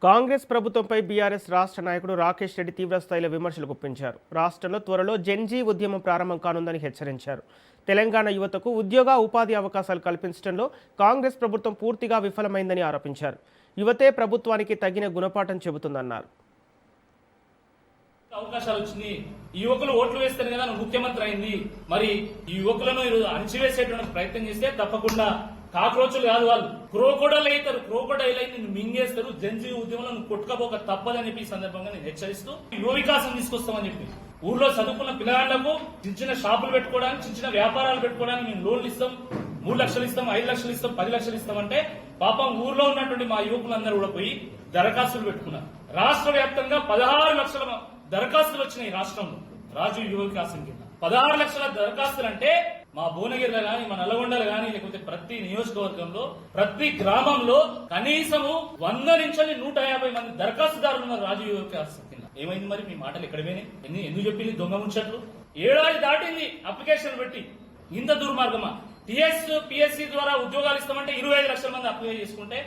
కాంగ్రెస్ ప్రభుత్వంపై బీఆర్ఎస్ రాష్ట్ర నాయకుడు రాకేష్ రెడ్డి తీవ్రస్థాయిలో విమర్శలు గుప్పించారు. రాష్ట్రంలో త్వరలో జెన్జీ ఉద్యమం ప్రారంభం కానుందని హెచ్చరించారు. తెలంగాణ యువతకు ఉద్యోగ ఉపాధి అవకాశాలు కల్పించడంలో కాంగ్రెస్ ప్రభుత్వం పూర్తిగా విఫలమైందని ఆరోపించారు. యువతే ప్రభుత్వానికి తగిన గుణపాఠం చెబుతుందన్నారు. అవకాశాలు వచ్చినాయి. ఈ యువకులు ఓట్లు వేస్తారు కదా, ముఖ్యమంత్రి అయింది. మరి ఈ యువకులను అణిచివేసేటువంటి ప్రయత్నం చేస్తే తప్పకుండా కాక్రోచులు కాదు, వాళ్ళు క్రోకోడైల్ అవుతారు. క్రోకోడైల్ అయి నిన్ను మింగేస్తారు. జన్జీ ఉద్యమంలో నువ్వు కొట్టుకపోక తప్పదని చెప్పి ఈ సందర్భంగా నేను హెచ్చరిస్తూ యువ వికాసం తీసుకొస్తామని చెప్పి ఊర్లో చదువుకున్న పిల్లగాళ్లకు చిన్న చిన్న షాపులు పెట్టుకోవడానికి, చిన్న చిన్న వ్యాపారాలు పెట్టుకోవడానికి మేము లోన్లు ఇస్తాం. 3 లక్షలు ఇస్తాం, 5 లక్షలు ఇస్తాం, 10 లక్షలు ఇస్తామంటే పాపం ఊర్లో ఉన్నటువంటి మా యువకులందరూ కూడా పోయి దరఖాస్తులు పెట్టుకున్నారు. రాష్ట్ర వ్యాప్తంగా 16 లక్షల దరఖాస్తులు వచ్చినాయి. రాష్ట్రంలో రాజీవ్ యువ వికాసం కింద 16 లక్షల దరఖాస్తులు అంటే మా భువనగిరిలో గాని, మా నల్లగొండలో గాని, లేకపోతే ప్రతి నియోజకవర్గంలో, ప్రతి గ్రామంలో కనీసము 100 నుంచి 150 మంది దరఖాస్తుదారులు ఉన్నారు రాజీవ్ యువ వికాసం కింద. ఏమైంది మరి మీ మాటలు ఎక్కడ పోయినాయి? ఎందుకు చెప్పింది దొంగ ముంచట్లు? ఏడాది దాటింది అప్లికేషన్ పెట్టి. ఇంత దుర్మార్గమా? టీఎస్ పిఎస్సి ద్వారా ఉద్యోగాలు ఇస్తామంటే 25 లక్షల మంది అప్లై చేసుకుంటే